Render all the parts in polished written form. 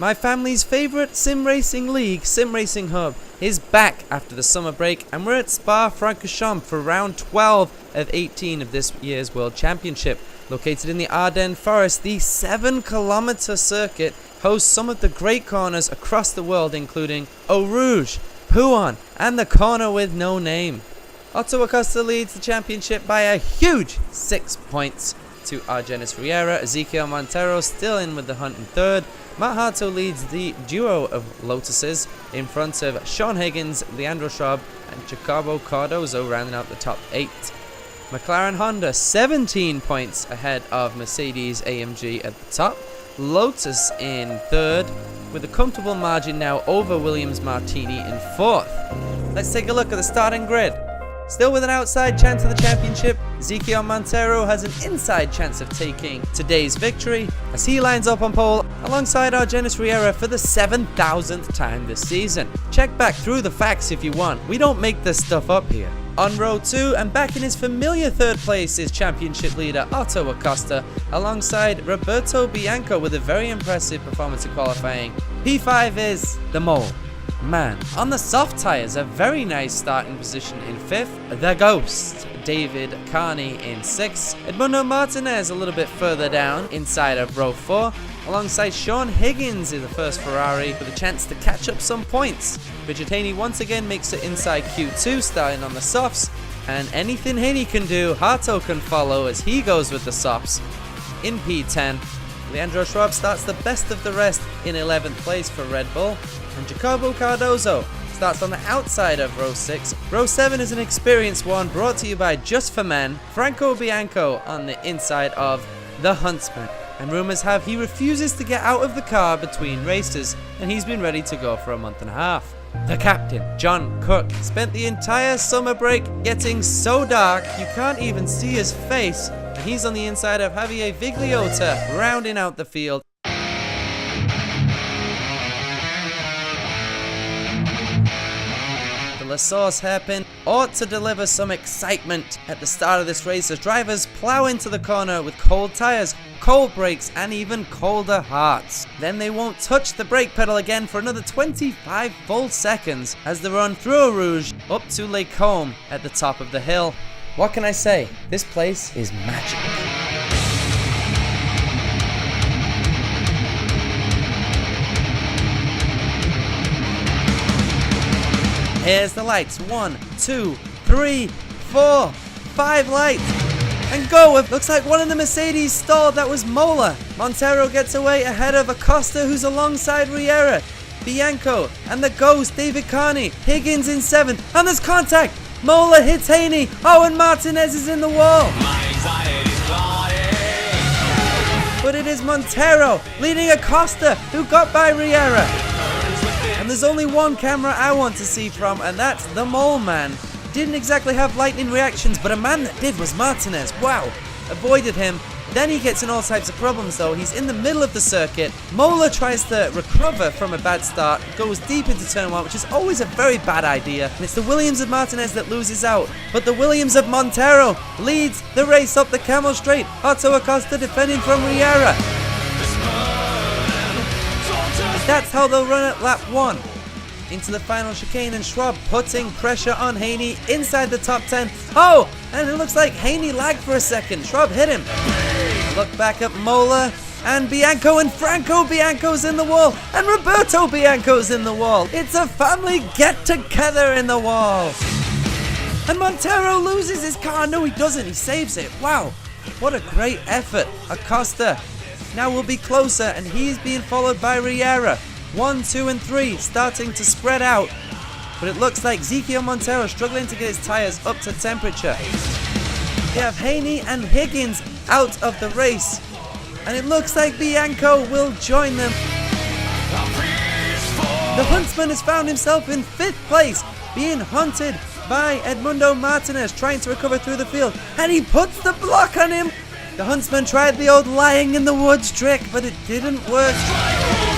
My family's favourite sim racing league, SimRacingHub, is back after the summer break, and we're at Spa-Francorchamps for round 12 of 18 of this year's World Championship. Located in the Ardennes Forest, the 7-kilometre circuit hosts some of the great corners across the world, including Eau Rouge, Pouan, and the corner with no name. Otto Acosta leads the championship by a huge 6 points to Argenis Riera. Ezequiel Montero still in with the hunt in third. Matt Harto leads the duo of Lotuses in front of Sean Higgins, Leandro Schwab, and Jacobo Cardozo rounding out the top 8. McLaren Honda 17 points ahead of Mercedes AMG at the top. Lotus in third with a comfortable margin now over Williams Martini in fourth. Let's take a look at the starting grid. Still with an outside chance of the championship, Ezequiel Montero has an inside chance of taking today's victory as he lines up on pole alongside Argenis Riera for the 7,000th time this season. Check back through the facts if you want, we don't make this stuff up here. On row 2 and back in his familiar third place is championship leader Otto Acosta alongside Roberto Bianco with a very impressive performance in qualifying. P5 is the Mole Man. On the soft tyres, a very nice starting position in 5th. The Ghost, David Carney in 6th. Edmundo Martinez a little bit further down inside of row 4. Alongside Sean Higgins in the first Ferrari with a chance to catch up some points. Richard Haney once again makes it inside Q2 starting on the softs. And anything Haney can do, Harto can follow as he goes with the softs in P10. Leandro Schwab starts the best of the rest in 11th place for Red Bull. And Jacobo Cardozo starts on the outside of row 6. Row 7 is an experienced one brought to you by Just for Men, Franco Bianco on the inside of the Huntsman. And rumours have he refuses to get out of the car between races, and he's been ready to go for a month and a half. The captain, John Cook, spent the entire summer break getting so dark you can't even see his face, and he's on the inside of Javier Vigliota, rounding out the field. The Source hairpin ought to deliver some excitement at the start of this race as drivers plow into the corner with cold tyres, cold brakes, and even colder hearts. Then they won't touch the brake pedal again for another 25 full seconds as they run through Eau Rouge up to Lake Combe at the top of the hill. What can I say? This place is magic. Here's the lights. 1, 2, 3, 4, 5 lights. And go! It looks like one of the Mercedes stalled. That was Mola. Montero gets away ahead of Acosta, who's alongside Riera. Bianco and the Ghost, David Carney. Higgins in 7th. And there's contact. Mola hits Haney. Oh, and Martinez is in the wall. But it is Montero leading Acosta, who got by Riera. And there's only one camera I want to see from, and that's the Mole Man. Didn't exactly have lightning reactions, but a man that did was Martinez. Wow, avoided him. Then he gets in all types of problems though. He's in the middle of the circuit. Mola tries to recover from a bad start, goes deep into turn 1, which is always a very bad idea. And it's the Williams of Martinez that loses out. But the Williams of Montero leads the race up the Camel Straight. Otto Acosta defending from Riera. That's how they'll run at lap 1. Into the final chicane, and Schwab putting pressure on Haney inside the top 10. Oh, and it looks like Haney lagged for a second. Schwab hit him. Look back at Mola and Bianco, and Franco Bianco's in the wall, and Roberto Bianco's in the wall. It's a family get-together in the wall. And Montero loses his car. No, he doesn't. He saves it. Wow, what a great effort. Acosta now will be closer, and he's being followed by Riera. 1, 2, and 3 starting to spread out. But it looks like Ezequiel Montero struggling to get his tyres up to temperature. They have Haney and Higgins out of the race. And it looks like Bianco will join them. The Huntsman has found himself in 5th place, being hunted by Edmundo Martinez, trying to recover through the field. And he puts the block on him. The Huntsman tried the old lying in the woods trick, but it didn't work.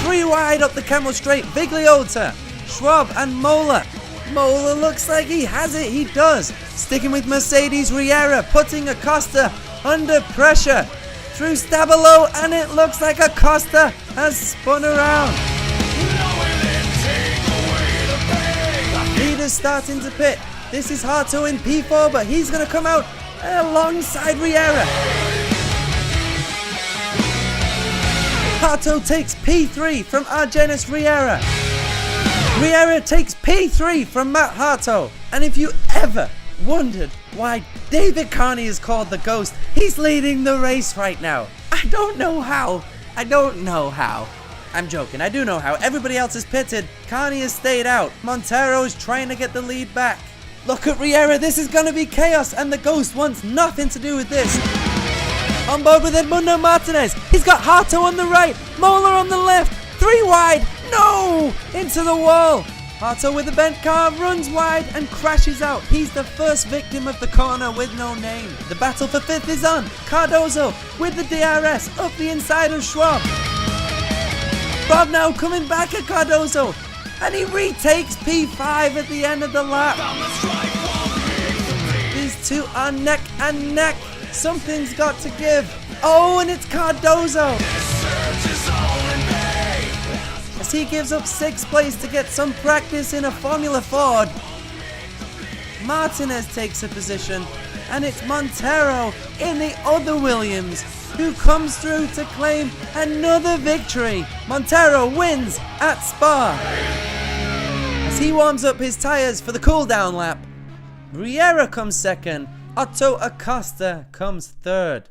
3 wide up the Camel Straight. Vigliota, Schwab, and Mola. Mola looks like he has it. He does. Sticking with Mercedes Riera, putting Acosta under pressure through Stabilo, and it looks like Acosta has spun around. leaders starting to pit. This is Hato in P4, but he's going to come out alongside Riera. Hato takes P3 from Argenis Riera. Riera takes P3 from Matt Hato. And if you ever wondered why David Carney is called the Ghost, he's leading the race right now. I don't know how. I'm joking, I do know how. Everybody else is pitted. Carney has stayed out. Montero's trying to get the lead back. Look at Riera, this is going to be chaos, and the Ghost wants nothing to do with this. On board with Edmundo Martinez. He's got Hato on the right, Mola on the left. 3 wide. No! Into the wall. Hato with the bent car runs wide and crashes out. He's the first victim of the corner with no name. The battle for 5th is on. Cardozo with the DRS up the inside of Schwab. Bob now coming back at Cardozo, and he retakes P5 at the end of the lap. These two are neck and neck. Something's got to give. Oh, and it's Cardozo. As he gives up 6th place to get some practice in a Formula Ford. Martinez takes a position, and it's Montero in the other Williams who comes through to claim another victory. Montero wins at Spa. As he warms up his tyres for the cool-down lap, Riera comes second, Otto Acosta comes third.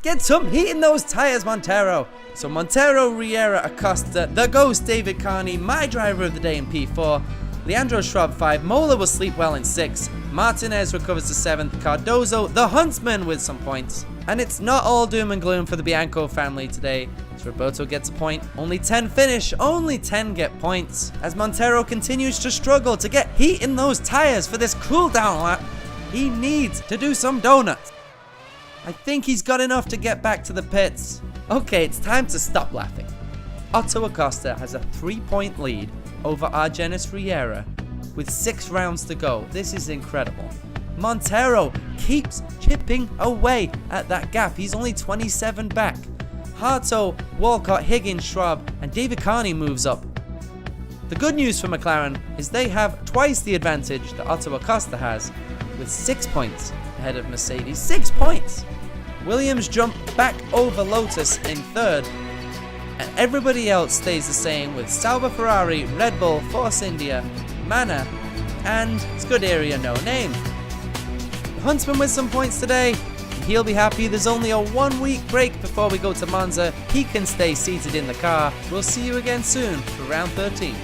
Get some heat in those tyres, Montero. So Montero, Riera, Acosta, the Ghost, David Carney, my driver of the day in P4, Leandro Schwab 5, Mola will sleep well in 6, Martinez recovers to 7th, Cardozo, the Huntsman with some points. And it's not all doom and gloom for the Bianco family today, as Roberto gets a point. Only 10 finish, only 10 get points. As Montero continues to struggle to get heat in those tyres for this cool down lap, he needs to do some donuts. I think he's got enough to get back to the pits. Okay, it's time to stop laughing. Otto Acosta has a 3-point lead over Argenis Riera with 6 rounds to go. This is incredible. Montero keeps chipping away at that gap. He's only 27 back. Hato, Walcott, Higgins, Schwab, and David Carney moves up. The good news for McLaren is they have twice the advantage that Otto Acosta has, with 6 points ahead of Mercedes. 6 points! Williams jump back over Lotus in 3rd, and everybody else stays the same with Sauber Ferrari, Red Bull, Force India, Mana, and Scuderia No Name. The Huntsman with some points today, he'll be happy. There's only a 1-week break before we go to Monza. He can stay seated in the car. We'll see you again soon for round 13.